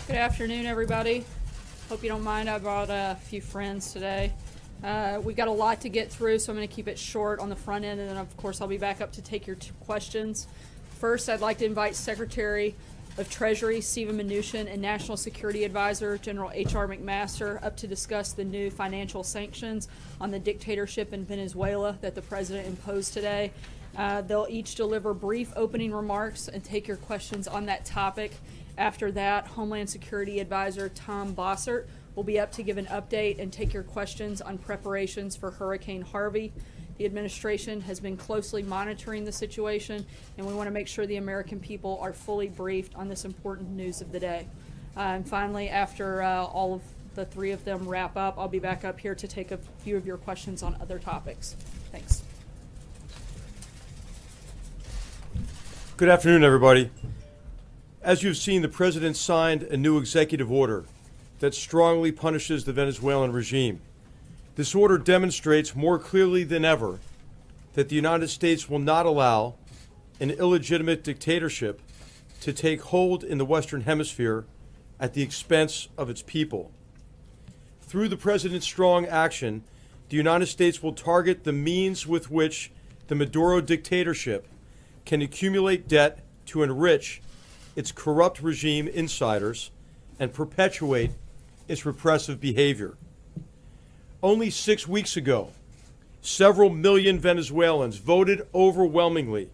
Good afternoon, everybody. Hope you don't mind. I brought a few friends today. We got a lot to get through, so I'm going to keep it short on the front end, and then, of course, I'll be back up to take your questions. First, I'd like to invite Secretary of Treasury Stephen Mnuchin and National Security Advisor General H.R. McMaster up to discuss the new financial sanctions on the dictatorship in Venezuela that the president imposed today. They'll each deliver brief opening remarks and take your questions on that topic. After that, Homeland Security Advisor Tom Bossert will be up to give an update and take your questions on preparations for Hurricane Harvey. The administration has been closely monitoring the situation, and we want to make sure the American people are fully briefed on this important news of the day. And finally, after all of the three of them wrap up, I'll be back up here to take a few of your questions on other topics. Thanks. Good afternoon, everybody. As you've seen, the president signed a new executive order that strongly punishes the Venezuelan regime. This order demonstrates more clearly than ever that the United States will not allow an illegitimate dictatorship to take hold in the Western Hemisphere at the expense of its people. Through the president's strong action, the United States will target the means with which the Maduro dictatorship can accumulate debt to enrich its corrupt regime insiders and perpetuate its repressive behavior. Only 6 weeks ago, several million Venezuelans voted overwhelmingly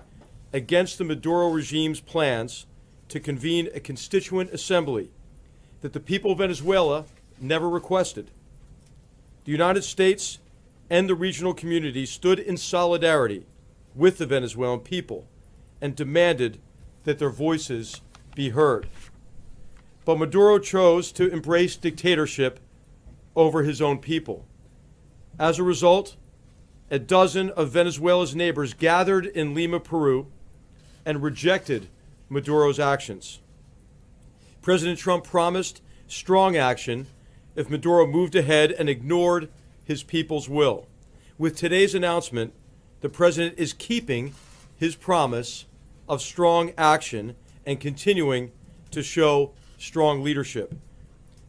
against the Maduro regime's plans to convene a constituent assembly that the people of Venezuela never requested. The United States and the regional community stood in solidarity with the Venezuelan people and demanded that their voices be heard. But Maduro chose to embrace dictatorship over his own people. As a result, a dozen of Venezuela's neighbors gathered in Lima, Peru, and rejected Maduro's actions. President Trump promised strong action if Maduro moved ahead and ignored his people's will. With today's announcement, the president is keeping his promise of strong action and continuing to show strong leadership.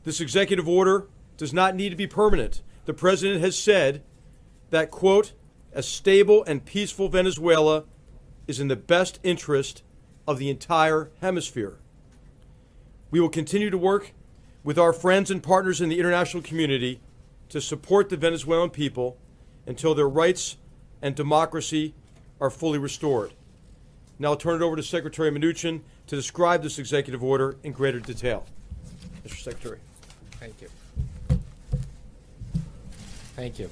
This executive order does not need to be permanent. The president has said that, quote, a stable and peaceful Venezuela is in the best interest of the entire hemisphere. We will continue to work with our friends and partners in the international community to support the Venezuelan people until their rights and democracy are fully restored. Now I'll turn it over to Secretary Mnuchin to describe this executive order in greater detail. Mr. Secretary. Thank you. Thank you.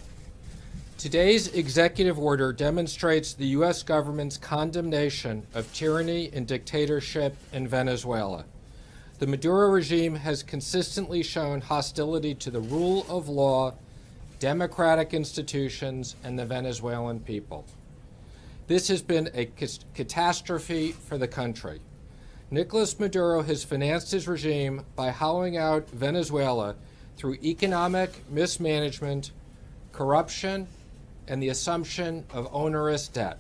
Today's executive order demonstrates the U.S. government's condemnation of tyranny and dictatorship in Venezuela. The Maduro regime has consistently shown hostility to the rule of law, democratic institutions, and the Venezuelan people. This has been a catastrophe for the country. Nicolas Maduro has financed his regime by hollowing out Venezuela through economic mismanagement, corruption, and the assumption of onerous debt.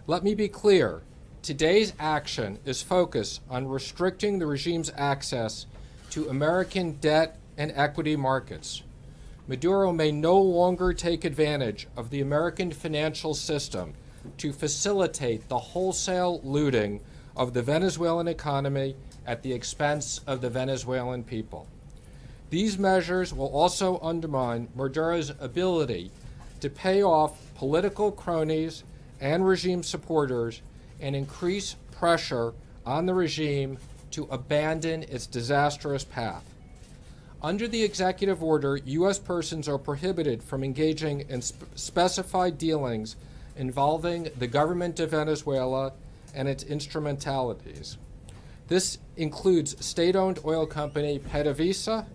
Let me be clear, today's action is focused on restricting the regime's access to American debt and equity markets. Maduro may no longer take advantage of the American financial system to facilitate the wholesale looting of the Venezuelan economy at the expense of the Venezuelan people. These measures will also undermine Maduro's ability to pay off political cronies and regime supporters and increase pressure on the regime to abandon its disastrous path. Under the executive order, U.S. persons are prohibited from engaging in specified dealings involving the government of Venezuela and its instrumentalities. This includes state-owned oil company PDVSA.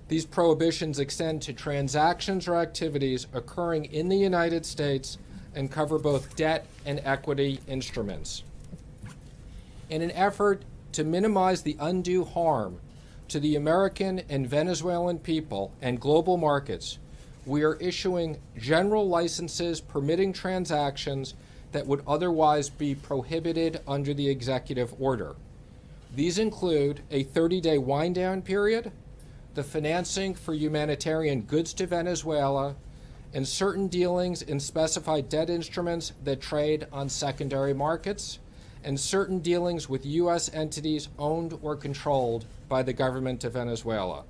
These prohibitions extend to transactions or activities occurring in the United States and cover both debt and equity instruments. In an effort to minimize the undue harm to the American and Venezuelan people and global markets, we are issuing general licenses permitting transactions that would otherwise be prohibited under the executive order. These include a 30-day wind-down period, the financing for humanitarian goods to Venezuela, and certain dealings in specified debt instruments that trade on secondary markets, and certain dealings with U.S. entities owned or controlled by the government of Venezuela.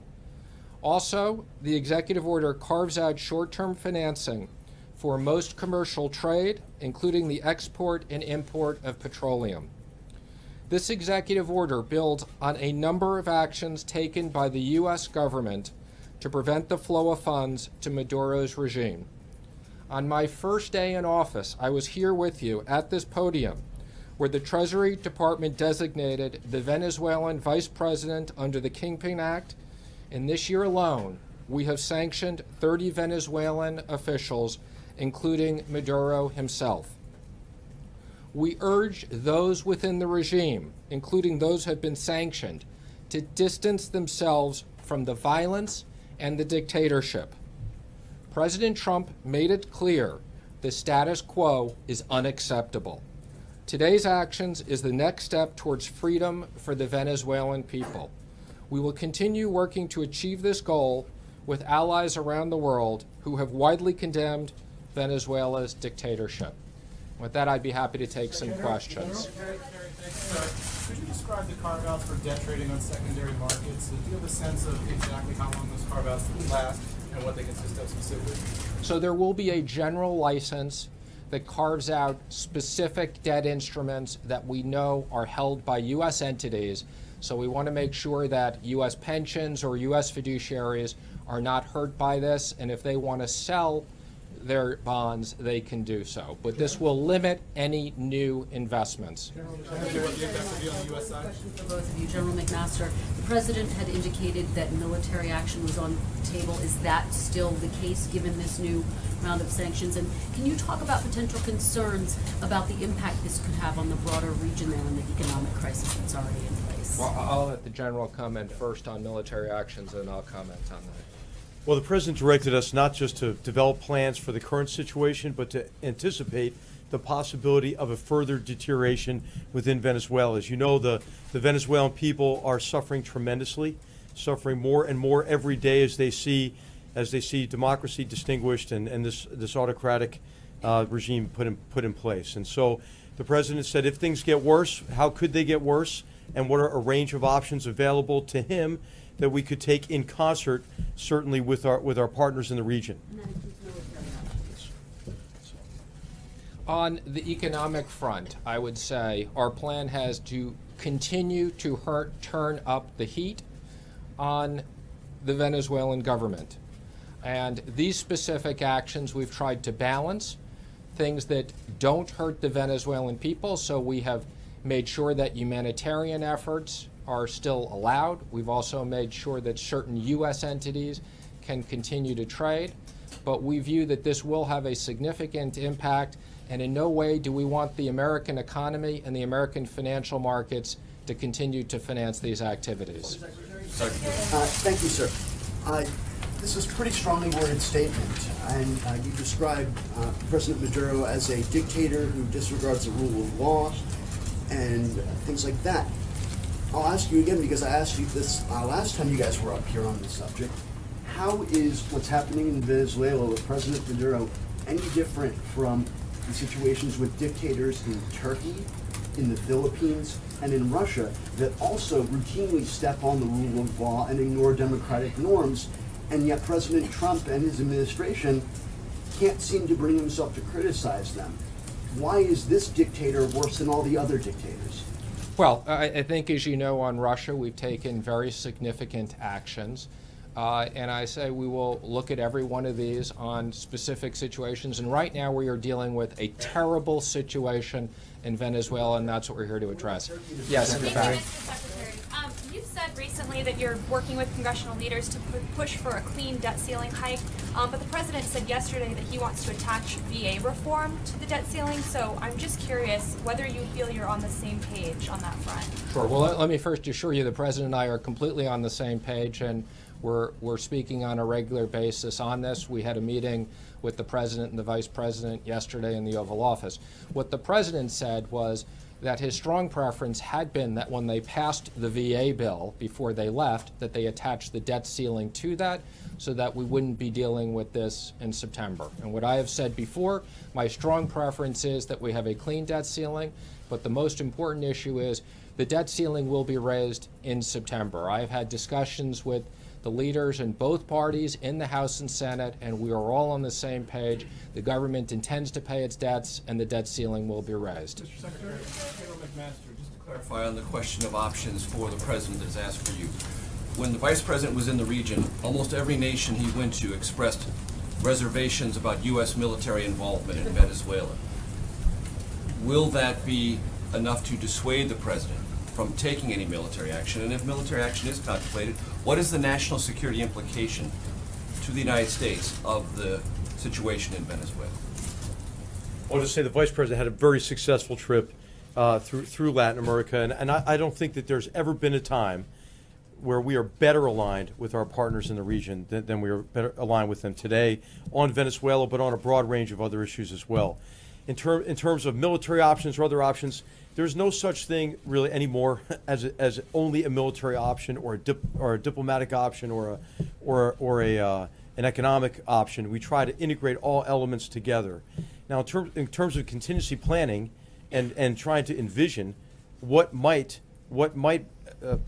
Also, the executive order carves out short-term financing for most commercial trade, including the export and import of petroleum. This executive order builds on a number of actions taken by the U.S. government to prevent the flow of funds to Maduro's regime. On my first day in office, I was here with you at this podium where the Treasury Department designated the Venezuelan vice president under the Kingpin Act, and this year alone, we have sanctioned 30 Venezuelan officials, including Maduro himself. We urge those within the regime, including those who have been sanctioned, to distance themselves from the violence and the dictatorship. President Trump made it clear the status quo is unacceptable. Today's actions is the next step towards freedom for the Venezuelan people. We will continue working to achieve this goal with allies around the world who have widely condemned Venezuela's dictatorship. With that, I'd be happy to take some questions. Very thanks. Could you describe the carve-outs for debt trading on secondary markets? Do you have a sense of exactly how long those carve-outs will last and what they consist of specifically? So there will be a general license that carves out specific debt instruments that we know are held by U.S. entities. So we want to make sure that U.S. pensions or U.S. fiduciaries are not hurt by this, and if they want to sell their bonds, they can do so. But this will limit any new investments. Question for both of you. General McMaster, the President had indicated that military action was on the table. Is that still the case given this new round of sanctions? And can you talk about potential concerns about the impact this could have on the broader region there and the economic crisis that's already in place? Well, I'll let the General comment first on military actions, and I'll comment on that. Well, the President directed us not just to develop plans for the current situation, but to anticipate the possibility of a further deterioration within Venezuela. As you know, the Venezuelan people are suffering tremendously, suffering more and more every day as they see democracy distinguished and this autocratic regime put in place. And so the President said, if things get worse, how could they get worse? And what are a range of options available to him that we could take in concert, certainly with our partners in the region. And that includes military actions. On the economic front, I would say our plan has to continue to turn up the heat on the Venezuelan government. And these specific actions we've tried to balance, things that don't hurt the Venezuelan people, so we have made sure that humanitarian efforts are still allowed. We've also made sure that certain U.S. entities can continue to trade, but we view that this will have a significant impact, and in no way do we want the American economy and the American financial markets to continue to finance these activities. Thank you, sir. This is a pretty strongly worded statement, and you describe President Maduro as a dictator who disregards the rule of law and things like that. I'll ask you again, because I asked you this last time you guys were up here on this subject. How is what's happening in Venezuela with President Maduro any different from the situations with dictators in Turkey, in the Philippines, and in Russia that also routinely step on the rule of law and ignore democratic norms, and yet President Trump and his administration can't seem to bring himself to criticize them? Why is this dictator worse than all the other dictators? Well, I think, as you know, on Russia, we've taken very significant actions. And I say we will look at every one of these on specific situations. And right now we are dealing with a terrible situation in Venezuela, and that's what we're here to address. Yes, in the back. Mr. Secretary. You've said recently that you're working with congressional leaders to push for a clean debt ceiling hike, but the president said yesterday that he wants to attach VA reform to the debt ceiling. So I'm just curious whether you feel you're on the same page on that front. Sure. Well, let me first assure you the president and I are completely on the same page, and we're speaking on a regular basis on this. We had a meeting with the president and the vice president yesterday in the Oval Office. What the president said was that his strong preference had been that when they passed the VA bill before they left, that they attach the debt ceiling to that so that we wouldn't be dealing with this in September. And what I have said before, my strong preference is that we have a clean debt ceiling, but the most important issue is the debt ceiling will be raised in September. I have had discussions with the leaders in both parties in the House and Senate, and we are all on the same page. The government intends to pay its debts, and the debt ceiling will be raised. Mr. Secretary, General McMaster, just to Clarify on the question of options for the president that's asked for you. When the vice president was in the region, almost every nation he went to expressed reservations about U.S. military involvement in Venezuela. Will that be enough to dissuade the president from taking any military action? And if military action is contemplated, what is the national security implication to the United States of the situation in Venezuela? I'll just say the vice president had a very successful trip through Latin America, and I don't think that there's ever been a time where we are better aligned with our partners in the region than we are better aligned with them today on Venezuela, but on a broad range of other issues as well. In terms of military options or other options, there's no such thing really anymore as only a military option or a diplomatic option or an economic option. We try to integrate all elements together. Now, in terms of contingency planning and trying to envision what might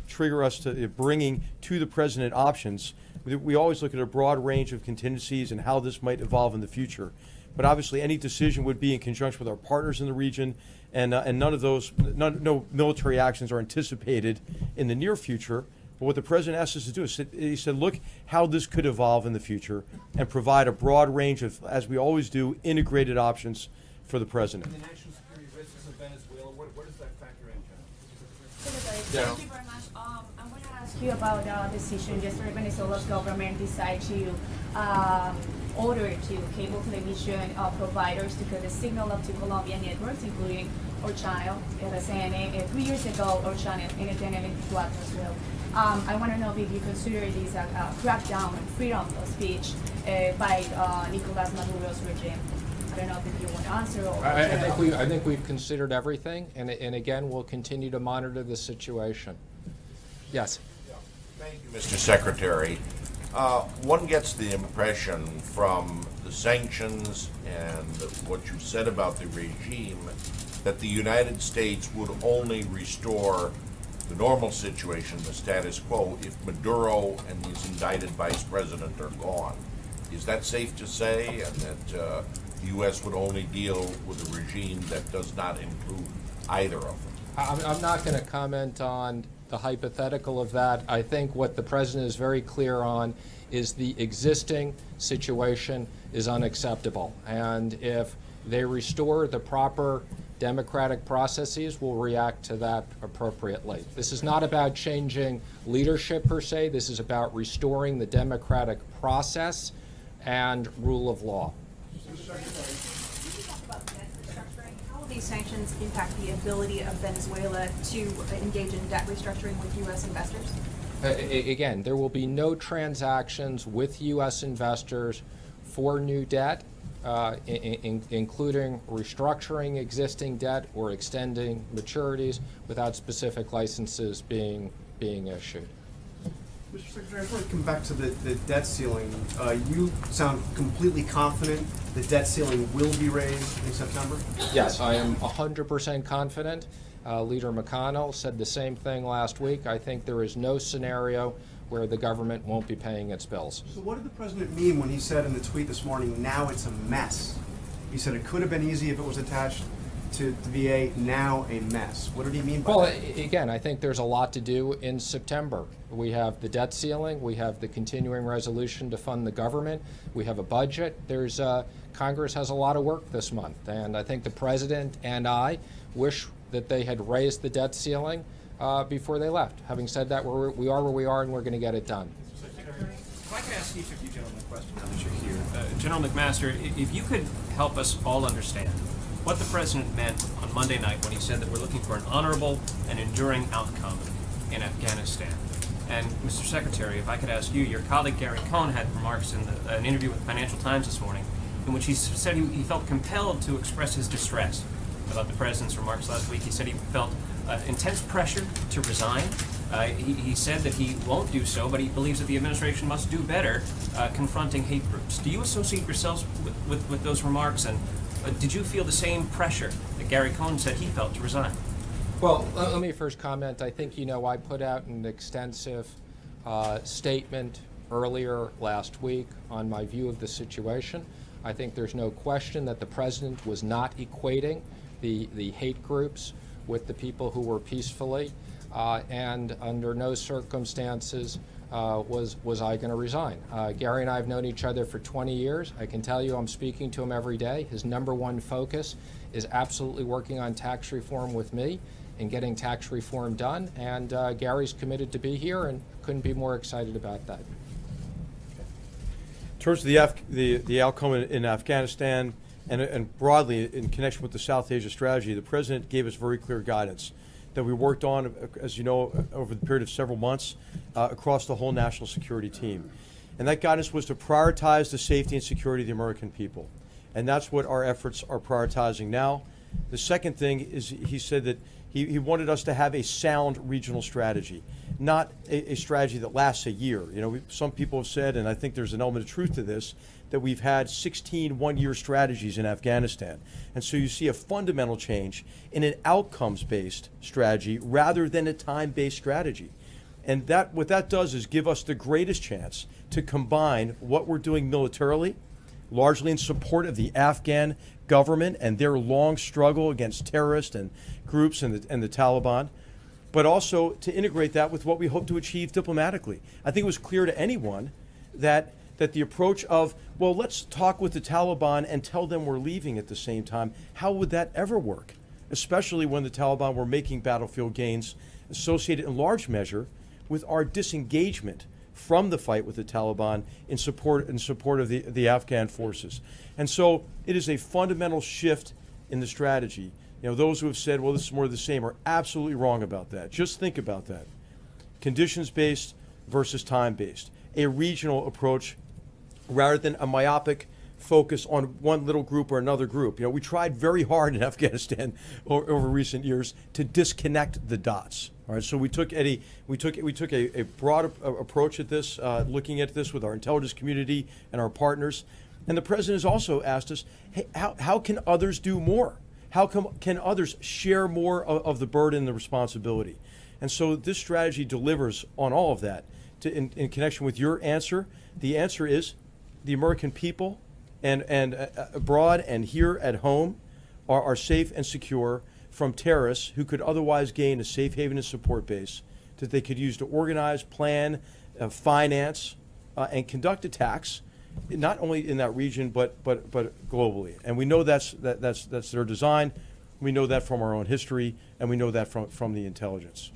trigger us to bringing to the president options, we always look at a broad range of contingencies and how this might evolve in the future. But obviously, any decision would be in conjunction with our partners in the region, and no military actions are anticipated in the near future. But what the president asked us to do is he said, look how this could evolve in the future and provide a broad range of, as we always do, integrated options for the president. the national security risks of Venezuela, where does that factor in, General? Secretary, thank you very much. I want to ask you about the decision yesterday. Venezuela's government decided to order to cable television providers to cut the signal up to Colombian networks, including Our Channel, RCN. 3 years ago, Our Channel, NTN 24 as well. I want to know if you consider this a crackdown on freedom of speech by Nicolas Maduro's regime. I don't know if you want to answer or. I think we've considered everything, and again, we'll continue to monitor the situation. Yes. Thank you, Mr. Secretary. One gets the impression from the sanctions and what you said about the regime that the United States would only restore the normal situation, the status quo, if Maduro and his indicted vice president are gone. Is that safe to say, and that the U.S. would only deal with a regime that does not include either of them? I'm not going to comment on the hypothetical of that. I think what the president is very clear on is the existing situation is unacceptable. And if they restore the proper democratic processes, we'll react to that appropriately. This is not about changing leadership per se. This is about restoring the democratic process and rule of law. How will these sanctions impact the ability of Venezuela to engage in debt restructuring with U.S. investors? Again, there will be no transactions with U.S. investors for new debt, including restructuring existing debt or extending maturities without specific licenses being issued. Mr. Secretary, I want to come back to the debt ceiling. You sound completely confident the debt ceiling will be raised in September? Yes, I am 100% confident. Leader McConnell said the same thing last week. I think there is no scenario where the government won't be paying its bills. So what did the president mean when he said in the tweet this morning, now it's a mess? He said it could have been easy if it was attached to the VA, now a mess. What did he mean by Well, that? again, I think there's a lot to do in September. We have the debt ceiling, we have the continuing resolution to fund the government, we have a budget. Congress has a lot of work this month, and I think the president and I wish that they had raised the debt ceiling before they left. Having said that, we are where we are, and we're going to get it done. If I could ask each of you gentlemen a question now that you're here. General McMaster, if you could help us all understand what the president meant on Monday night when he said that we're looking for an honorable and enduring outcome in Afghanistan. And Mr. Secretary, if I could ask you, your colleague Gary Cohn had remarks in an interview with the Financial Times this morning in which he said he felt compelled to express his distress about the president's remarks last week. He said he felt intense pressure to resign. He said that he won't do so, but he believes that the administration must do better confronting hate groups. Do you associate yourselves with those remarks, and did you feel the same pressure that Gary Cohn said he felt to resign? Well, let me first comment. I think, I put out an extensive statement earlier last week on my view of the situation. I think there's no question that the president was not equating the hate groups with the people who were peacefully, and under no circumstances was I going to resign. Gary and I have known each other for 20 years. I can tell you I'm speaking to him every day. His number one focus is absolutely working on tax reform with me and getting tax reform done, and Gary's committed to be here and couldn't be more excited about that. In terms of the outcome in Afghanistan and broadly in connection with the South Asia strategy, the president gave us very clear guidance that we worked on, as you know, over the period of several months across the whole national security team. And that guidance was to prioritize the safety and security of the American people. And that's what our efforts are prioritizing now. The second thing is he said that he wanted us to have a sound regional strategy, not a strategy that lasts a year. Some people have said, and I think there's an element of truth to this, that we've had 16 one-year strategies in Afghanistan. And so you see a fundamental change in an outcomes-based strategy rather than a time-based strategy. And what that does is give us the greatest chance to combine what we're doing militarily, largely in support of the Afghan government and their long struggle against terrorists and groups and the Taliban, but also to integrate that with what we hope to achieve diplomatically. I think it was clear to anyone that the approach of, well, let's talk with the Taliban and tell them we're leaving at the same time, how would that ever work? Especially when the Taliban were making battlefield gains associated in large measure with our disengagement from the fight with the Taliban in support of the Afghan forces. And so it is a fundamental shift in the strategy. Those who have said, well, this is more of the same, are absolutely wrong about that. Just think about that. Conditions-based versus time-based. A regional approach rather than a myopic focus on one little group or another group. We tried very hard in Afghanistan over recent years to disconnect the dots. All right, so we took a broad approach at this, looking at this with our intelligence community and our partners. And the president has also asked us, hey, how can others do more? How can others share more of the burden and the responsibility? And so this strategy delivers on all of that. In connection with your answer, the answer is the American people and abroad and here at home are safe and secure from terrorists who could otherwise gain a safe haven and support base that they could use to organize, plan, finance, and conduct attacks, not only in that region but globally. And we know that's their design. We know that from our own history, and we know that from the intelligence.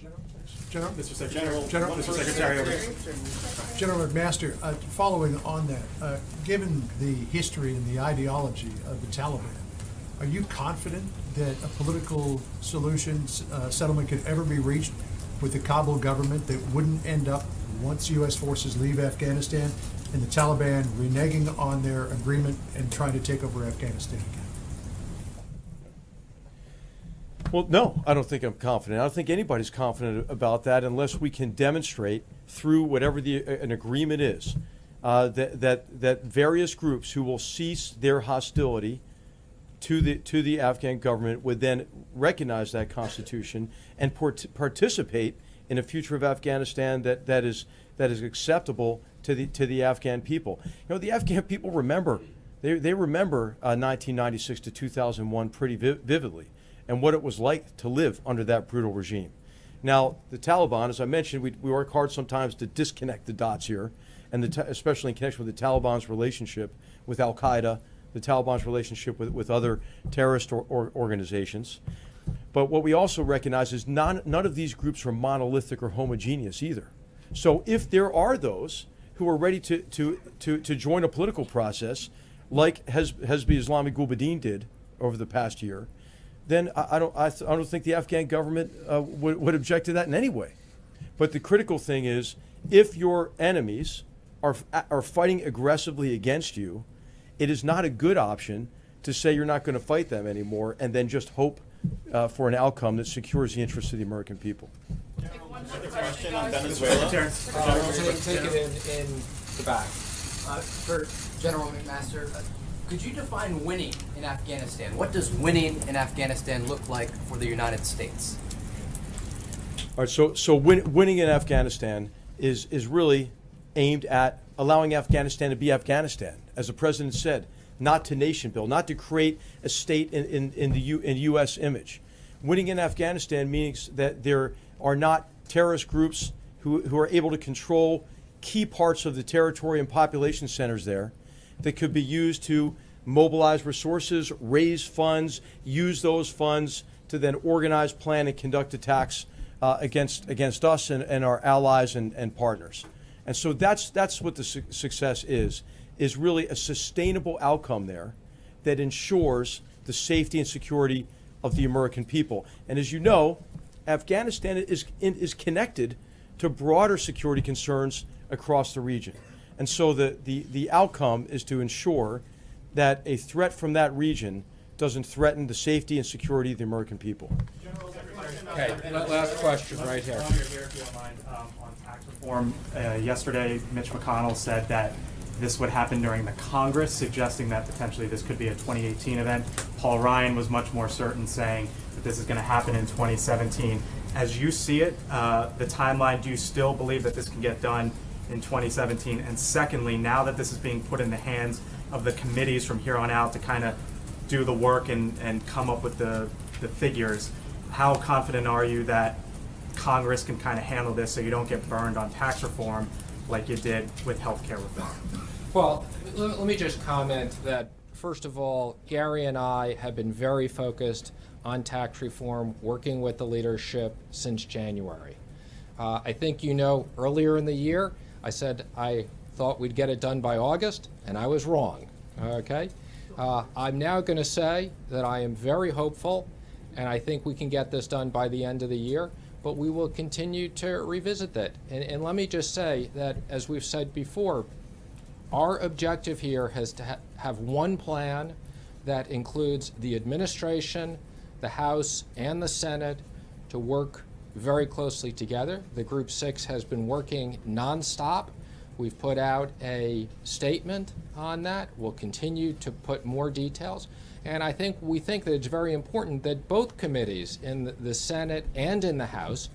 Mr. Secretary, General McMaster, following on that, given the history and the ideology of the Taliban, are you confident that a political solution, settlement could ever be reached with the Kabul government that wouldn't end up, once U.S. forces leave Afghanistan, and the Taliban reneging on their agreement and trying to take over Afghanistan again? Well, no, I don't think I'm confident. I don't think anybody's confident about that unless we can demonstrate through whatever an agreement is that various groups who will cease their hostility to the Afghan government would then recognize that constitution and participate in a future of Afghanistan that is acceptable to the Afghan people. The Afghan people remember. They remember 1996 to 2001 pretty vividly, and what it was like to live under that brutal regime. Now, the Taliban, as I mentioned, we work hard sometimes to disconnect the dots here, and especially in connection with the Taliban's relationship with Al-Qaeda, the Taliban's relationship with other terrorist organizations. But what we also recognize is none of these groups are monolithic or homogeneous either. So if there are those who are ready to join a political process, like Hezbollah Islamic Gulbuddin did over the past year, then I don't think the Afghan government would object to that in any way. But the critical thing is, if your enemies are fighting aggressively against you, it is not a good option to say you're not going to fight them anymore and then just hope for an outcome that secures the interests of the American people. Question on Venezuela. Take it in the back. For General McMaster, could you define winning in Afghanistan? What does winning in Afghanistan look like for the United States? All right, so winning in Afghanistan is really aimed at allowing Afghanistan to be Afghanistan, as the president said, not to nation build, not to create a state in U.S. image. Winning in Afghanistan means that there are not terrorist groups who are able to control key parts of the territory and population centers there that could be used to mobilize resources, raise funds, use those funds to then organize, plan, and conduct attacks against us and our allies and partners. And so that's what the success is really a sustainable outcome there that ensures the safety and security of the American people. And as you know, Afghanistan is connected to broader security concerns across the region. And so the outcome is to ensure that a threat from that region doesn't threaten the safety and security of the American people. Okay, last question right here. While you're here, if you don't mind, on tax reform, yesterday Mitch McConnell said that this would happen during the Congress, suggesting that potentially this could be a 2018 event. Paul Ryan was much more certain, saying that this is going to happen in 2017. As you see it, the timeline, do you still believe that this can get done in 2017? And secondly, now that this is being put in the hands of the committees from here on out to kind of do the work and come up with the figures, how confident are you that Congress can kind of handle this so you don't get burned on tax reform like you did with healthcare reform? Well, let me just comment that, first of all, Gary and I have been very focused on tax reform, working with the leadership since January. I think you know earlier in the year, I said I thought we'd get it done by August, and I was wrong, okay? I'm now going to say that I am very hopeful, and I think we can get this done by the end of the year, but we will continue to revisit that. And let me just say that, as we've said before, our objective here has to have one plan that includes the administration, the House, and the Senate to work very closely together. The Group 6 has been working nonstop. We've put out a statement on that. We'll continue to put more details. And we think that it's very important that both committees in the Senate and in the House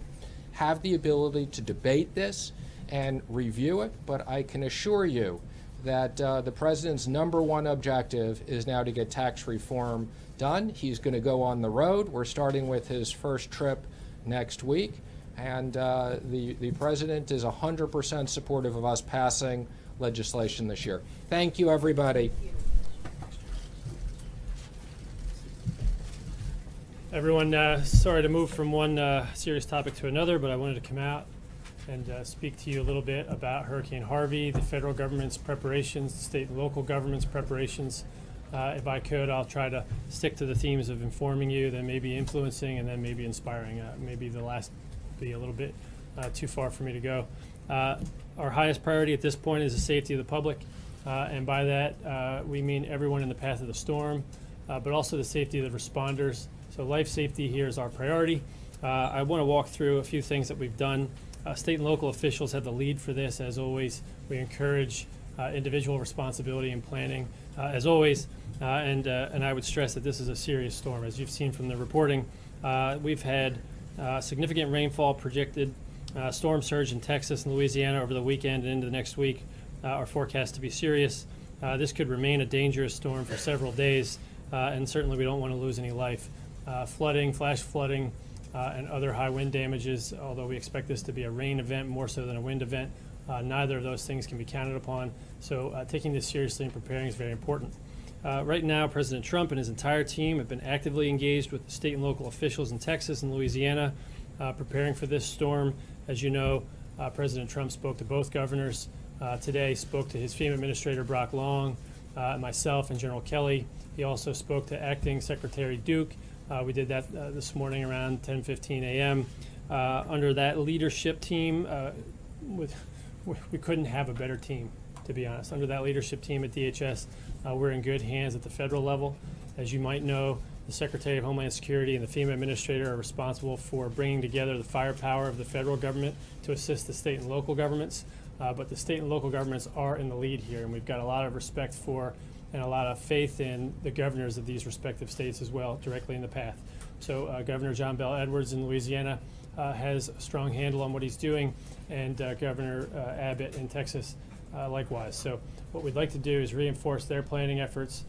have the ability to debate this and review it. But I can assure you that the President's #1 objective is now to get tax reform done. He's going to go on the road. We're starting with his first trip next week. And the President is 100% supportive of us passing legislation this year. Thank you, everybody. Everyone, sorry to move from one serious topic to another, but I wanted to come out and speak to you a little bit about Hurricane Harvey, the federal government's preparations, the state and local government's preparations. If I could, I'll try to stick to the themes of informing you, then maybe influencing, and then maybe inspiring. Maybe the last be a little bit too far for me to go. Our highest priority at this point is the safety of the public, and by that we mean everyone in the path of the storm, but also the safety of the responders. So life safety here is our priority. I want to walk through a few things that we've done. State and local officials have the lead for this. As always, we encourage individual responsibility and planning, as always, and I would stress that this is a serious storm. As you've seen from the reporting, we've had significant rainfall projected, storm surge in Texas and Louisiana over the weekend and into the next week are forecast to be serious. This could remain a dangerous storm for several days, and certainly we don't want to lose any life. Flooding, flash flooding, and other high wind damages, although we expect this to be a rain event more so than a wind event. Neither of those things can be counted upon, so taking this seriously and preparing is very important. Right now, President Trump and his entire team have been actively engaged with the state and local officials in Texas and Louisiana, preparing for this storm. As you know, President Trump spoke to both governors today, spoke to his FEMA Administrator Brock Long, myself, and General Kelly. He also spoke to Acting Secretary Duke. We did that this morning around 10:15 a.m. Under that leadership team, we couldn't have a better team, to be honest. Under that leadership team at DHS, we're in good hands at the federal level. As you might know, the Secretary of Homeland Security and the FEMA Administrator are responsible for bringing together the firepower of the federal government to assist the state and local governments. But the state and local governments are in the lead here, and we've got a lot of respect for and a lot of faith in the governors of these respective states as well, directly in the path. So Governor John Bel Edwards in Louisiana has a strong handle on what he's doing, and Governor Abbott in Texas likewise. So what we'd like to do is reinforce their planning efforts,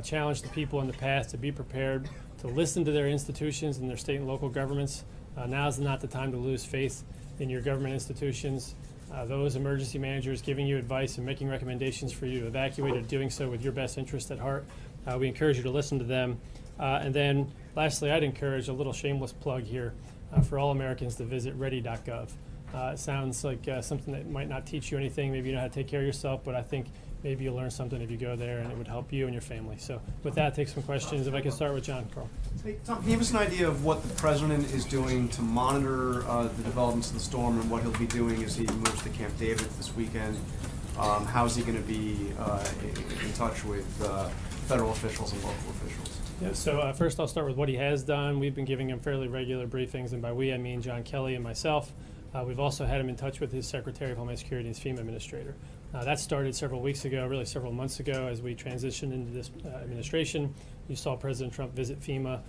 challenge the people in the path to be prepared, to listen to their institutions and their state and local governments. Now's not the time to lose faith in your government institutions. Those emergency managers giving you advice and making recommendations for you to evacuate are doing so with your best interest at heart. We encourage you to listen to them. And then lastly, I'd encourage a little shameless plug here for all Americans to visit ready.gov. It sounds like something that might not teach you anything. Maybe you know how to take care of yourself, but I think maybe you'll learn something if you go there, and it would help you and your family. So with that, take some questions. If I can start with John, Carl. Hey, Tom, can you give us an idea of what the president is doing to monitor the developments of the storm and what he'll be doing as he moves to Camp David this weekend? How is he going to be in touch with federal officials and local officials? Yeah, so first I'll start with what he has done. We've been giving him fairly regular briefings, and by we I mean John Kelly and myself. We've also had him in touch with his Secretary of Homeland Security and his FEMA Administrator. That started several weeks ago, really several months ago, as we transitioned into this administration. You saw President Trump visit FEMA,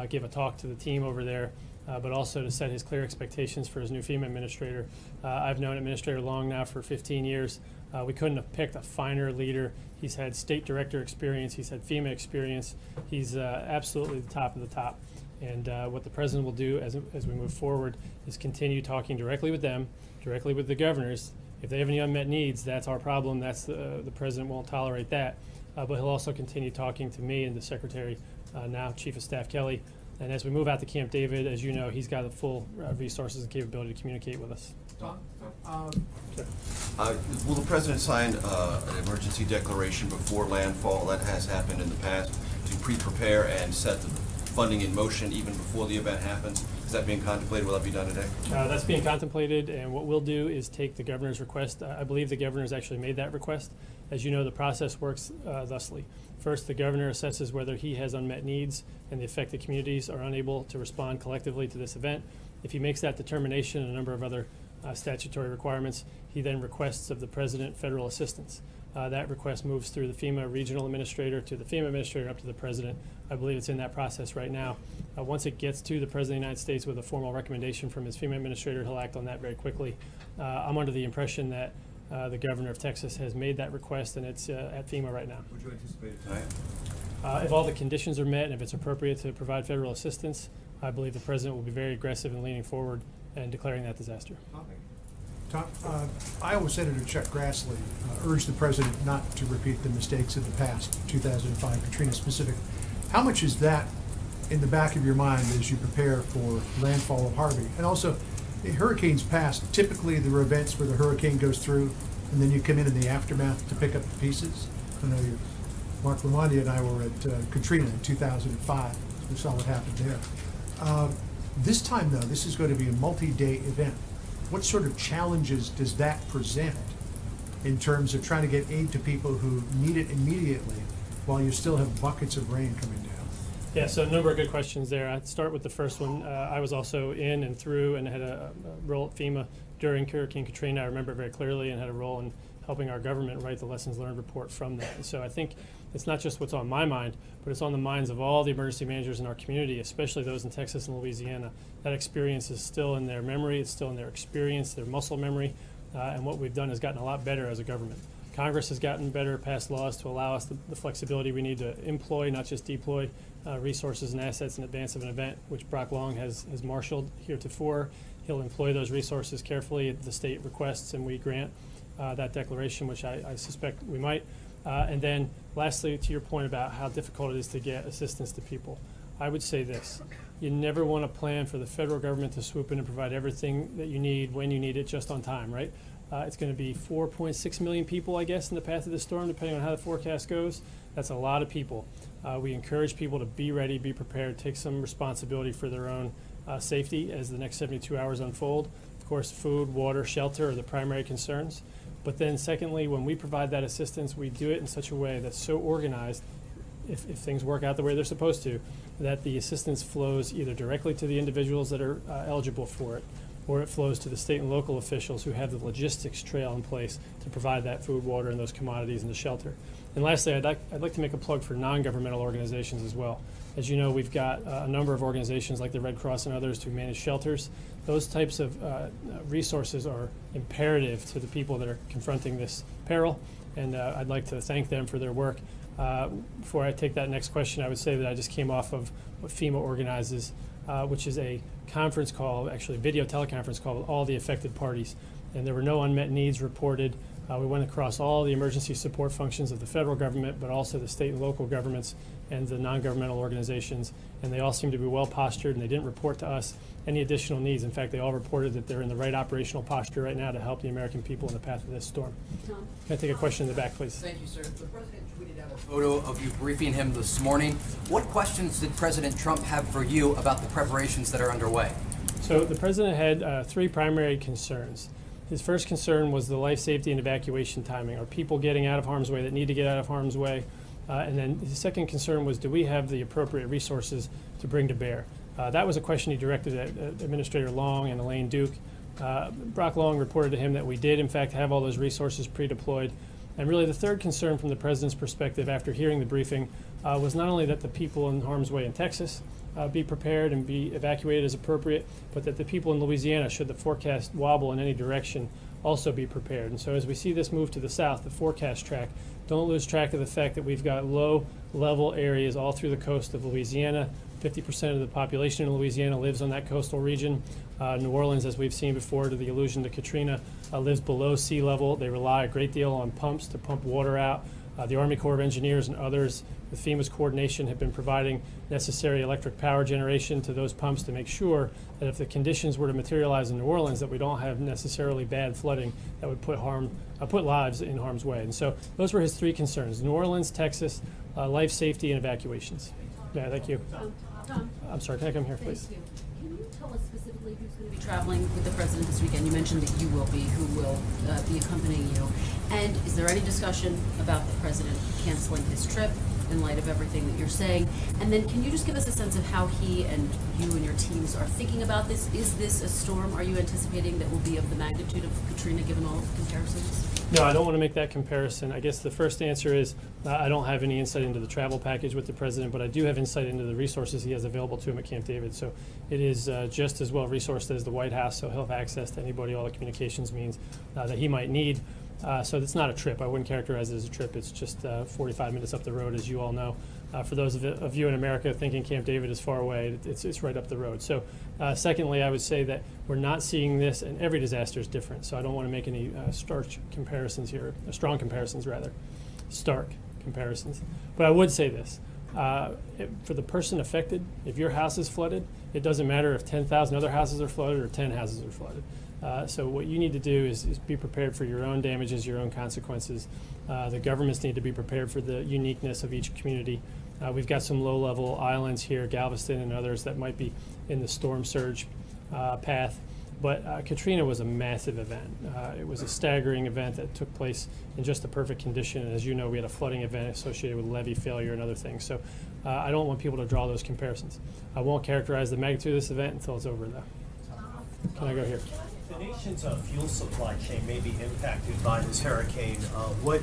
give a talk to the team over there, but also to set his clear expectations for his new FEMA Administrator. I've known Administrator Long now for 15 years. We couldn't have picked a finer leader. He's had state director experience. He's had FEMA experience. He's absolutely the top of the top. And what the president will do as we move forward is continue talking directly with them, directly with the governors. If they have any unmet needs, that's our problem. That's the president won't tolerate that. But he'll also continue talking to me and the Secretary, now Chief of Staff Kelly. And as we move out to Camp David, as you know, he's got the full resources and capability to communicate with us. Will the president sign an emergency declaration before landfall? That has happened in the past to pre-prepare and set the funding in motion even before the event happens. Is that being contemplated? Will that be done today? That's being contemplated, and what we'll do is take the governor's request. I believe the governor's actually made that request. As you know, the process works thusly. First, the governor assesses whether he has unmet needs and the affected communities are unable to respond collectively to this event. If he makes that determination and a number of other statutory requirements, he then requests of the president federal assistance. That request moves through the FEMA regional administrator to the FEMA administrator up to the president. I believe it's in that process right now. Once it gets to the president of the United States with a formal recommendation from his FEMA administrator, he'll act on that very quickly. I'm under the impression that the governor of Texas has made that request, and it's at FEMA right now. Would you anticipate it tonight? If all the conditions are met and if it's appropriate to provide federal assistance, I believe the president will be very aggressive in leaning forward and declaring that disaster. Tom, Iowa Senator Chuck Grassley urged the president not to repeat the mistakes of the past, 2005 Katrina specific. How much is that in the back of your mind as you prepare for landfall of Harvey? And also, the hurricanes past, typically there are events where the hurricane goes through and then you come in the aftermath to pick up the pieces. I know Mark Lamondia and I were at Katrina in 2005. We saw what happened there. This time, though, this is going to be a multi-day event. What sort of challenges does that present in terms of trying to get aid to people who need it immediately while you still have buckets of rain coming down? Yeah, so a number of good questions there. I'd start with the first one. I was also in and through and had a role at FEMA during Hurricane Katrina. I remember it very clearly and had a role in helping our government write the lessons learned report from that. And so I think it's not just what's on my mind, but it's on the minds of all the emergency managers in our community, especially those in Texas and Louisiana. That experience is still in their memory, it's still in their experience, their muscle memory, and what we've done has gotten a lot better as a government. Congress has gotten better, passed laws to allow us the flexibility we need to employ, not just deploy, resources and assets in advance of an event, which Brock Long has marshaled heretofore. He'll employ those resources carefully if the state requests and we grant that declaration, which I suspect we might. And then lastly, to your point about how difficult it is to get assistance to people, I would say this. You never want to plan for the federal government to swoop in and provide everything that you need when you need it just on time, right? It's going to be 4.6 million people, I guess, in the path of the storm, depending on how the forecast goes. That's a lot of people. We encourage people to be ready, be prepared, take some responsibility for their own safety as the next 72 hours unfold. Of course, food, water, shelter are the primary concerns. But then secondly, when we provide that assistance, we do it in such a way that's so organized. if things work out the way they're supposed to, that the assistance flows either directly to the individuals that are eligible for it, or it flows to the state and local officials who have the logistics trail in place to provide that food, water, and those commodities and the shelter. And lastly, I'd like to make a plug for non-governmental organizations as well. As you know, we've got a number of organizations like the Red Cross and others who manage shelters. Those types of resources are imperative to the people that are confronting this peril, and I'd like to thank them for their work. Before I take that next question, I would say that I just came off of what FEMA organizes, which is a conference call, actually a video teleconference call with all the affected parties. And there were no unmet needs reported. We went across all the emergency support functions of the federal government, but also the state and local governments and the non-governmental organizations. And they all seem to be well postured, and they didn't report to us any additional needs. In fact, they all reported that they're in the right operational posture right now to help the American people in the path of this storm. Tom? Can I take a question in the back, please? Thank you, sir. The president tweeted out a photo of you briefing him this morning. What questions did President Trump have for you about the preparations that are underway? So the president had three primary concerns. His first concern was the life safety and evacuation timing. Are people getting out of harm's way that need to get out of harm's way? And then his second concern was, do we have the appropriate resources to bring to bear? That was a question he directed at Administrator Long and Elaine Duke. Brock Long reported to him that we did, in fact, have all those resources pre-deployed. And really the third concern from the president's perspective after hearing the briefing was not only that the people in harm's way in Texas be prepared and be evacuated as appropriate, but that the people in Louisiana, should the forecast wobble in any direction, also be prepared. And so as we see this move to the south, the forecast track, don't lose track of the fact that we've got low-level areas all through the coast of Louisiana. 50% of the population in Louisiana lives on that coastal region. New Orleans, as we've seen before, to the allusion to Katrina, lives below sea level. They rely a great deal on pumps to pump water out. The Army Corps of Engineers and others, with FEMA's coordination, have been providing necessary electric power generation to those pumps to make sure that if the conditions were to materialize in New Orleans, that we don't have necessarily bad flooding that would put lives in harm's way. And so those were his three concerns: New Orleans, Texas, life safety, and evacuations. Yeah, thank you. Tom? I'm sorry, can I come here, please? Thank you. Can you tell us specifically who's going to be traveling with the president this weekend? You mentioned that you will be. Who will be accompanying you? And is there any discussion about the president canceling his trip in light of everything that you're saying? And then can you just give us a sense of how he and you and your teams are thinking about this? Is this a storm, are you anticipating, that will be of the magnitude of Katrina, given all the comparisons? No, I don't want to make that comparison. I guess the first answer is I don't have any insight into the travel package with the president, but I do have insight into the resources he has available to him at Camp David. So it is just as well resourced as the White House, so he'll have access to anybody, all the communications means that he might need. So it's not a trip. I wouldn't characterize it as a trip. It's just 45 minutes up the road, as you all know. For those of you in America thinking Camp David is far away, it's right up the road. So secondly, I would say that we're not seeing this, and every disaster is different. So I don't want to make any strong comparisons here. But I would say this. For the person affected, if your house is flooded, it doesn't matter if 10,000 other houses are flooded or 10 houses are flooded. So what you need to do is be prepared for your own damages, your own consequences. The governments need to be prepared for the uniqueness of each community. We've got some low-level islands here, Galveston and others, that might be in the storm surge path. But Katrina was a massive event. It was a staggering event that took place in just the perfect condition. And as you know, we had a flooding event associated with levee failure and other things. So I don't want people to draw those comparisons. I won't characterize the magnitude of this event until it's over, though. Can I go here? The nation's fuel supply chain may be impacted by this hurricane. What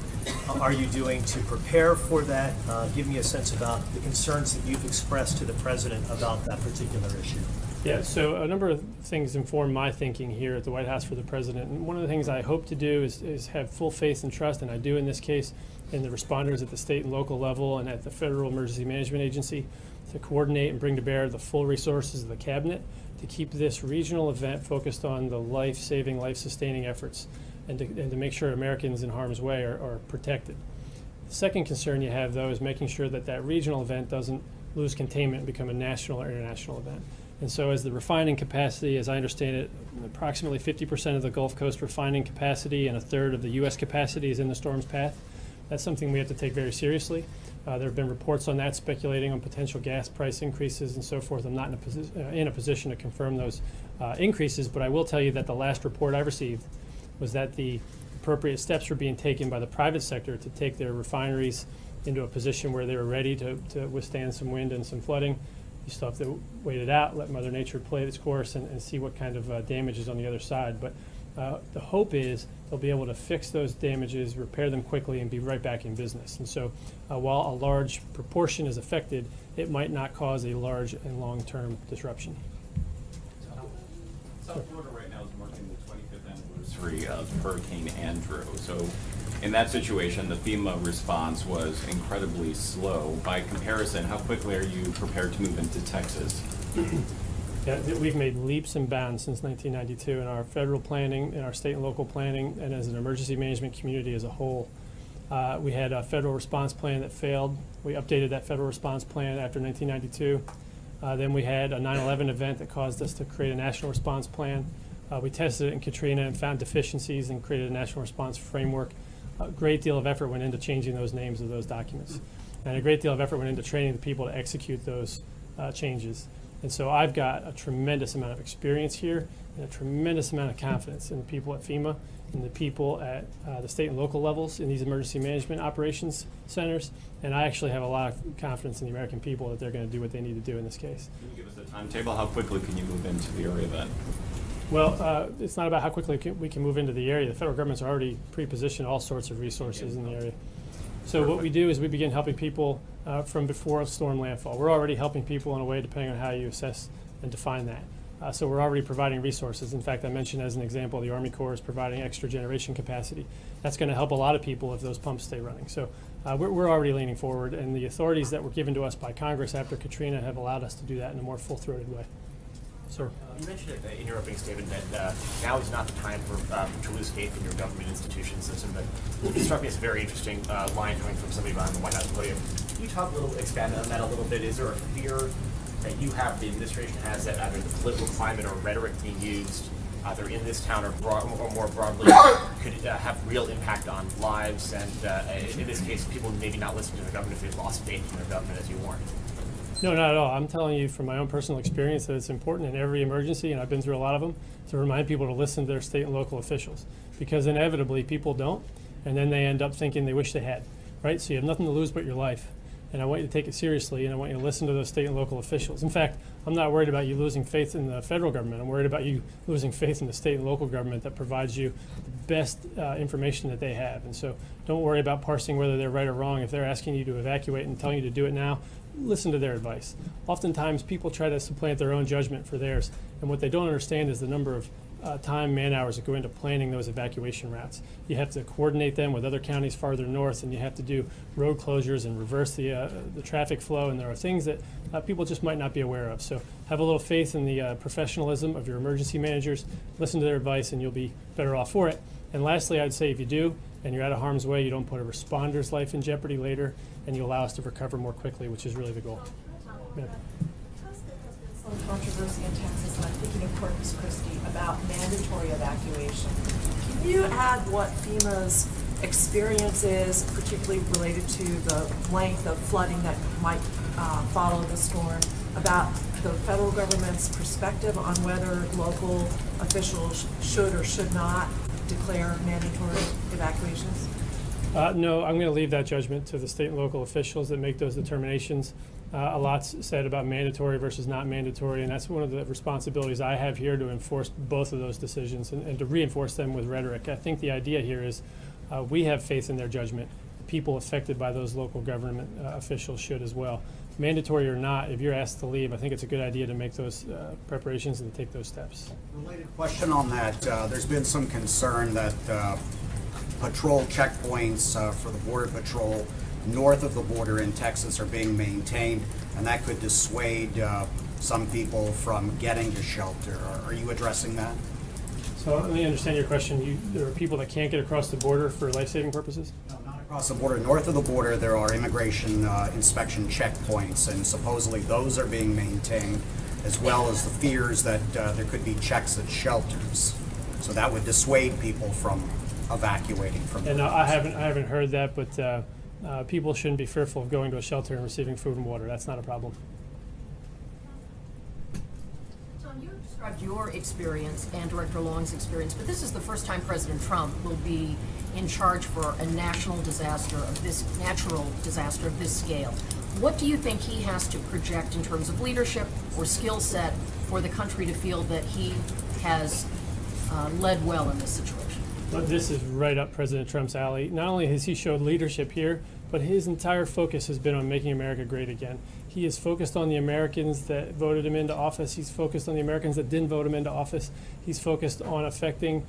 are you doing to prepare for that? Give me a sense about the concerns that you've expressed to the president about that particular issue. Yeah, so a number of things inform my thinking here at the White House for the president. And one of the things I hope to do is have full faith and trust, and I do in this case, in the responders at the state and local level and at the Federal Emergency Management Agency, to coordinate and bring to bear the full resources of the cabinet to keep this regional event focused on the life-saving, life-sustaining efforts and to make sure Americans in harm's way are protected. The second concern you have, though, is making sure that that regional event doesn't lose containment and become a national or international event. And so as the refining capacity, as I understand it, approximately 50% of the Gulf Coast refining capacity and a third of the U.S. capacity is in the storm's path. That's something we have to take very seriously. There have been reports on that speculating on potential gas price increases and so forth. I'm not in a position to confirm those increases, but I will tell you that the last report I received was that the appropriate steps were being taken by the private sector to take their refineries into a position where they were ready to withstand some wind and some flooding. You still have to wait it out, let Mother Nature play its course, and see what kind of damage is on the other side. But the hope is they'll be able to fix those damages, repair them quickly, and be right back in business. And so while a large proportion is affected, it might not cause a large and long-term disruption. South Florida right now is marking the 25th anniversary of Hurricane Andrew. So in that situation, the FEMA response was incredibly slow. By comparison, how quickly are you prepared to move into Texas? Yeah, we've made leaps and bounds since 1992 in our federal planning, in our state and local planning, and as an emergency management community as a whole. We had a federal response plan that failed. We updated that federal response plan after 1992. Then we had a 9/11 event that caused us to create a national response plan. We tested it in Katrina and found deficiencies and created a national response framework. A great deal of effort went into changing those names of those documents. And a great deal of effort went into training the people to execute those changes. And so I've got a tremendous amount of experience here and a tremendous amount of confidence in the people at FEMA and the people at the state and local levels in these emergency management operations centers. And I actually have a lot of confidence in the American people that they're going to do what they need to do in this case. Can you give us a timetable? How quickly can you move into the area then? Well, it's not about how quickly we can move into the area. The federal government's already pre-positioned all sorts of resources in the area. So what we do is we begin helping people from before storm landfall. We're already helping people in a way depending on how you assess and define that. So we're already providing resources. In fact, I mentioned as an example, the Army Corps is providing extra generation capacity. That's going to help a lot of people if those pumps stay running. So we're already leaning forward, and the authorities that were given to us by Congress after Katrina have allowed us to do that in a more full-throated way. Sir. You mentioned in your opening statement that now is not the time to lose faith in your government institution system, but it struck me as a very interesting line coming from somebody behind the White House podium. Can you expand on that a little bit? Is there a fear that you have, the administration has, that either the political climate or rhetoric being used either in this town or more broadly could have real impact on lives, and in this case, people maybe not listening to the government if they've lost faith in their government, as you warned? No, not at all. I'm telling you from my own personal experience that it's important in every emergency, and I've been through a lot of them, to remind people to listen to their state and local officials, because inevitably people don't, and then they end up thinking they wish they had, right? So you have nothing to lose but your life, and I want you to take it seriously, and I want you to listen to those state and local officials. In fact, I'm not worried about you losing faith in the federal government. I'm worried about you losing faith in the state and local government that provides you the best information that they have. And so don't worry about parsing whether they're right or wrong. If they're asking you to evacuate and telling you to do it now, listen to their advice. Oftentimes people try to supplant their own judgment for theirs, and what they don't understand is the number of time, man hours that go into planning those evacuation routes. You have to coordinate them with other counties farther north, and you have to do road closures and reverse the traffic flow, and there are things that people just might not be aware of. So have a little faith in the professionalism of your emergency managers, listen to their advice, and you'll be better off for it. And lastly, I'd say if you do, and you're out of harm's way, you don't put a responder's life in jeopardy later, and you allow us to recover more quickly, which is really the goal. Yeah. Some controversy in Texas, and I'm thinking of Corpus Christi, about mandatory evacuation. Can you add what FEMA's experience is, particularly related to the length of flooding that might follow the storm, about the federal government's perspective on whether local officials should or should not declare mandatory evacuations? No, I'm going to leave that judgment to the state and local officials that make those determinations. A lot's said about mandatory versus not mandatory, and that's one of the responsibilities I have here, to enforce both of those decisions and to reinforce them with rhetoric. I think the idea here is we have faith in their judgment. The people affected by those local government officials should as well. Mandatory or not, if you're asked to leave, I think it's a good idea to make those preparations and to take those steps. Related question on that, there's been some concern that patrol checkpoints for the Border Patrol north of the border in Texas are being maintained, and that could dissuade some people from getting to shelter. Are you addressing that? So let me understand your question. There are people that can't get across the border for life-saving purposes? No, not across the border. North of the border, there are immigration inspection checkpoints, and supposedly those are being maintained, as well as the fears that there could be checks at shelters. So that would dissuade people from evacuating from. And I haven't heard that, but people shouldn't be fearful of going to a shelter and receiving food and water. That's not a problem. John, you described your experience and Director Long's experience, but this is the first time President Trump will be in charge for a national disaster of this natural disaster of this scale. What do you think he has to project in terms of leadership or skill set for the country to feel that he has led well in this situation? Well, this is right up President Trump's alley. Not only has he showed leadership here, but his entire focus has been on making America great again. He is focused on the Americans that voted him into office. He's focused on the Americans that didn't vote him into office. He's focused on affecting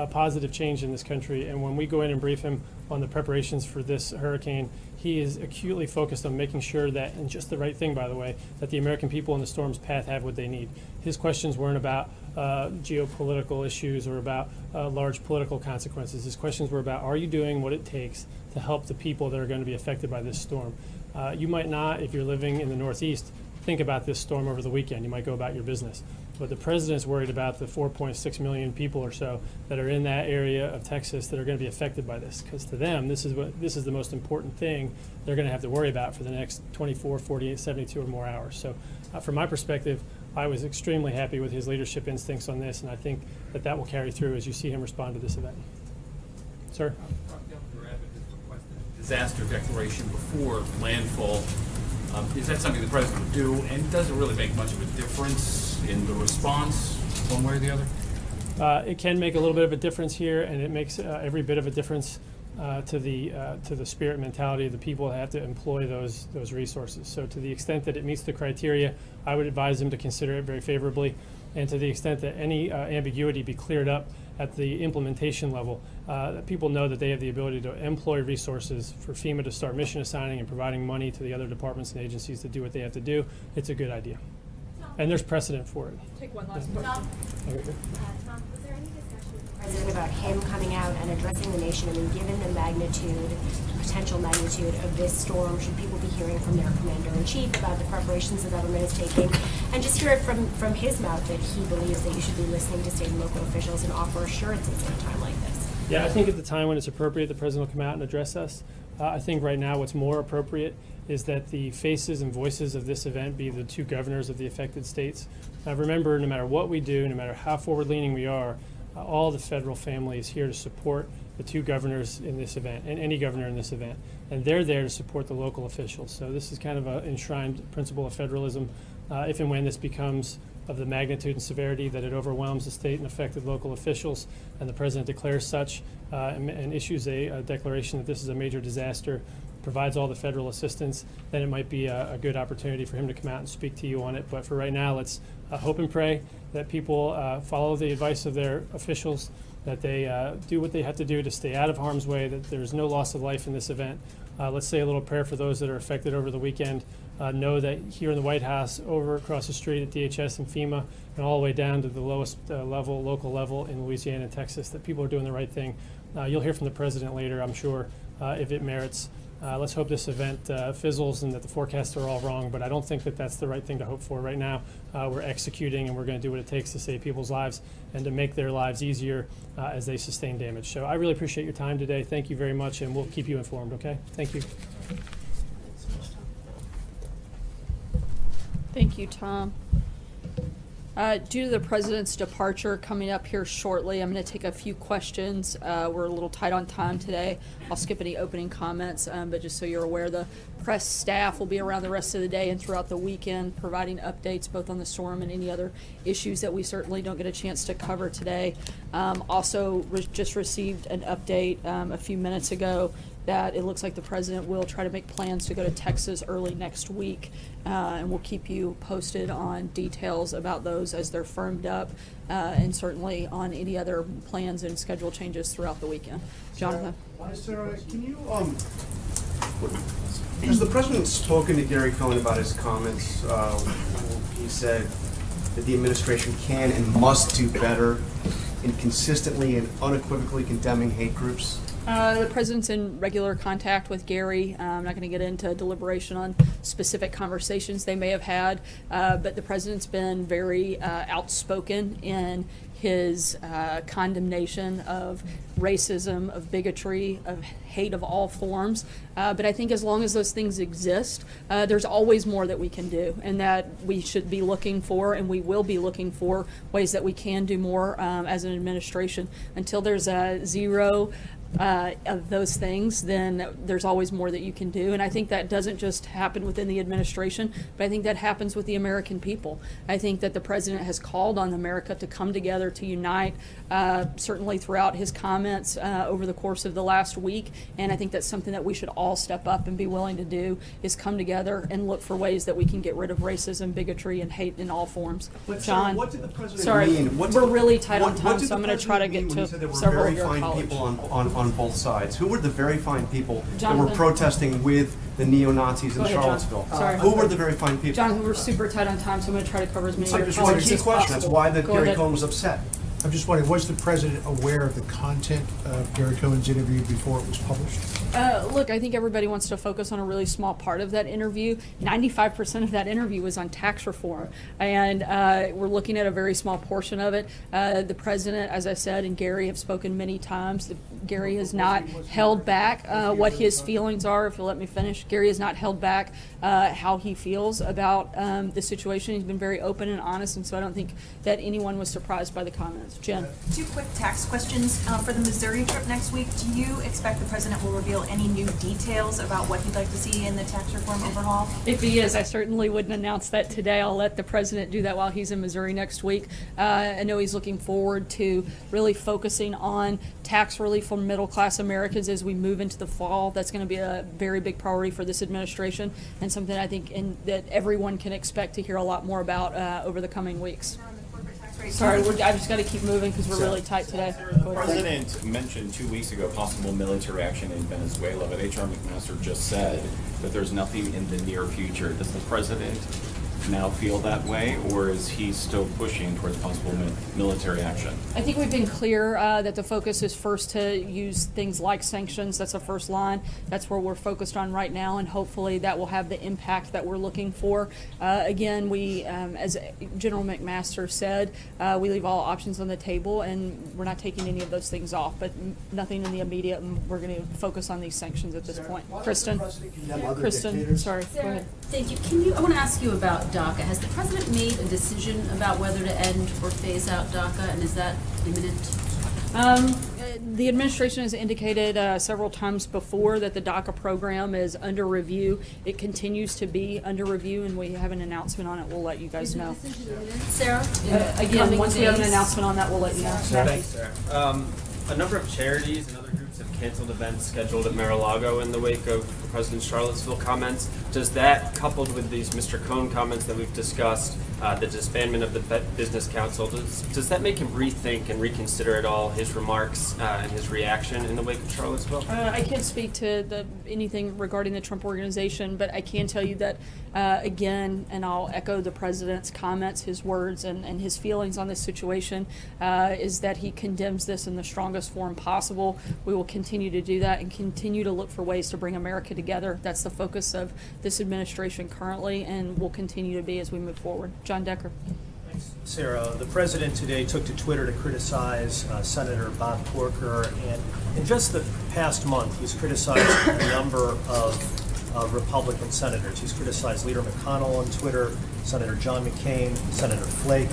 positive change in this country. And when we go in and brief him on the preparations for this hurricane, he is acutely focused on making sure that, and just the right thing, by the way, that the American people in the storm's path have what they need. His questions weren't about geopolitical issues or about large political consequences. His questions were about, are you doing what it takes to help the people that are going to be affected by this storm? You might not, if you're living in the Northeast, think about this storm over the weekend. You might go about your business. But the president's worried about the 4.6 million people or so that are in that area of Texas that are going to be affected by this. Because to them, this is the most important thing they're going to have to worry about for the next 24, 48, 72 or more hours. So from my perspective, I was extremely happy with his leadership instincts on this, and I think that that will carry through as you see him respond to this event. Sir? Disaster declaration before landfall. Is that something the president would do, and does it really make much of a difference in the response, one way or the other? It can make a little bit of a difference here, and it makes every bit of a difference to the spirit and mentality of the people that have to employ those resources. So to the extent that it meets the criteria, I would advise them to consider it very favorably, and to the extent that any ambiguity be cleared up at the implementation level, that people know that they have the ability to employ resources for FEMA to start mission assigning and providing money to the other departments and agencies to do what they have to do. It's a good idea. And there's precedent for it. Take one last question. Tom, was there any discussion with the president about him coming out and addressing the nation? I mean, given the magnitude, potential magnitude of this storm, should people be hearing from their commander-in-chief about the preparations the government is taking? And just hear it from his mouth that he believes that you should be listening to state and local officials and offer assurances at a time like this. Yeah, I think at the time when it's appropriate, the president will come out and address us. I think right now what's more appropriate is that the faces and voices of this event be the two governors of the affected states. Now remember, no matter what we do, no matter how forward-leaning we are, all the federal family is here to support the two governors in this event, and any governor in this event. And they're there to support the local officials. So this is kind of an enshrined principle of federalism. If and when this becomes of the magnitude and severity that it overwhelms the state and affected local officials, and the president declares such and issues a declaration that this is a major disaster, provides all the federal assistance, then it might be a good opportunity for him to come out and speak to you on it. But for right now, let's hope and pray that people follow the advice of their officials, that they do what they have to do to stay out of harm's way, that there's no loss of life in this event. Let's say a little prayer for those that are affected over the weekend. Know that here in the White House, over across the street at DHS and FEMA, and all the way down to the lowest level, local level in Louisiana and Texas, that people are doing the right thing. You'll hear from the president later, I'm sure, if it merits. Let's hope this event fizzles and that the forecasts are all wrong, but I don't think that that's the right thing to hope for right now. We're executing, and we're going to do what it takes to save people's lives and to make their lives easier as they sustain damage. So I really appreciate your time today. Thank you very much, and we'll keep you informed, okay? Thank you. Thank you, Tom. Due to the president's departure coming up here shortly, I'm going to take a few questions. We're a little tight on time today. I'll skip any opening comments, but just so you're aware, the press staff will be around the rest of the day and throughout the weekend providing updates both on the storm and any other issues that we certainly don't get a chance to cover today. Also, just received an update a few minutes ago that it looks like the president will try to make plans to go to Texas early next week, and we'll keep you posted on details about those as they're firmed up, and certainly on any other plans and schedule changes throughout the weekend. Jonathan? Sarah, can you, has the president spoken to Gary Cohn about his comments? He said that the administration can and must do better in consistently and unequivocally condemning hate groups. The president's in regular contact with Gary. I'm not going to get into deliberation on specific conversations they may have had, but the president's been very outspoken in his condemnation of racism, of bigotry, of hate of all forms. But I think as long as those things exist, there's always more that we can do, and that we should be looking for, and we will be looking for, ways that we can do more as an administration. Until there's a zero of those things, then there's always more that you can do. And I think that doesn't just happen within the administration, but I think that happens with the American people. I think that the president has called on America to come together, to unite, certainly throughout his comments over the course of the last week. And I think that's something that we should all step up and be willing to do, is come together and look for ways that we can get rid of racism, bigotry, and hate in all forms. But John, what did the president sorry, mean? we're really tight on time, so I'm going to try to get to several of your Very fine colleagues. people on both sides. Who were the very fine people that were Jonathan. protesting with the neo-Nazis in Go ahead, John. Charlottesville? Sorry. Who were the very fine people? John, we're super tight on time, so I'm going to try to cover as many of your Just one colleagues key as question. possible. That's why Go Gary ahead. Cohn was upset. I'm just wondering, was the president aware of the content of Gary Cohen's interview before it was published? Look, I think everybody wants to focus on a really small part of that interview. 95% of that interview was on tax reform, and we're looking at a very small portion of it. The president, as I said, and Gary have spoken many times. Gary has not held back what his feelings are. If you'll let me finish, Gary has not held back how he feels about the situation. He's been very open and honest, and so I don't think that anyone was surprised by the comments. Jen. 2 quick tax questions. For the Missouri trip next week, do you expect the president will reveal any new details about what he'd like to see in the tax reform overhaul? If he is, I certainly wouldn't announce that today. I'll let the president do that while he's in Missouri next week. I know he's looking forward to really focusing on tax relief for middle-class Americans as we move into the fall. That's going to be a very big priority for this administration, and something I think that everyone can expect to hear a lot more about over the coming weeks. Sorry, I just got to keep moving because we're really tight today. The president mentioned 2 weeks ago possible military action in Venezuela, but H.R. McMaster just said that there's nothing in the near future. Does the president now feel that way, or is he still pushing towards possible military action? I think we've been clear that the focus is first to use things like sanctions. That's the first line. That's where we're focused on right now, and hopefully that will have the impact that we're looking for. Again, we, as General McMaster said, we leave all options on the table, and we're not taking any of those things off, but nothing in the immediate, and we're going to focus on these sanctions at this point. Kristen? Sorry, go ahead. Thank you. I want to ask you about DACA. Has the president made a decision about whether to end or phase out DACA, and is that imminent? The administration has indicated several times before that the DACA program is under review. It continues to be under review, and we have an announcement on it. We'll let you guys know. Sarah? Again, once we have an announcement on that, we'll let you know. Thanks, Sarah. A number of charities and other groups have canceled events scheduled at Mar-a-Lago in the wake of the President's Charlottesville comments. Does that, coupled with these Mr. Cohn comments that we've discussed, the disbandment of the Business Council, does that make him rethink and reconsider at all his remarks and his reaction in the wake of Charlottesville? I can't speak to anything regarding the Trump Organization, but I can tell you that, again, and I'll echo the president's comments, his words, and his feelings on this situation, is that he condemns this in the strongest form possible. We will continue to do that and continue to look for ways to bring America together. That's the focus of this administration currently, and will continue to be as we move forward. John Decker. Thanks, Sarah. The president today took to Twitter to criticize Senator Bob Corker, and in just the past month, he's criticized a number of Republican senators. He's criticized Leader McConnell on Twitter, Senator John McCain, Senator Flake,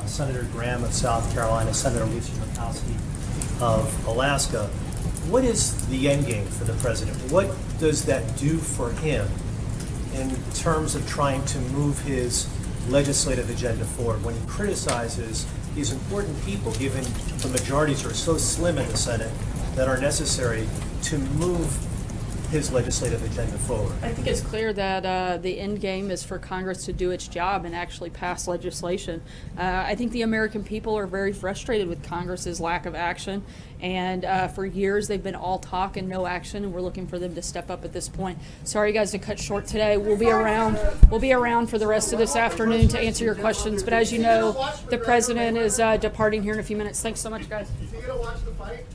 Senator Graham of South Carolina, Senator Lisa Murkowski of Alaska. What is the end game for the president? What does that do for him in terms of trying to move his legislative agenda forward when he criticizes these important people, given the majorities are so slim in the Senate, that are necessary to move his legislative agenda forward? I think it's clear that the end game is for Congress to do its job and actually pass legislation. I think the American people are very frustrated with Congress's lack of action, and for years they've been all talk and no action, and we're looking for them to step up at this point. Sorry guys to cut short today. We'll be around for the rest of this afternoon to answer your questions, but as you know, the president is departing here in a few minutes. Thanks so much, guys. You gonna watch the fight?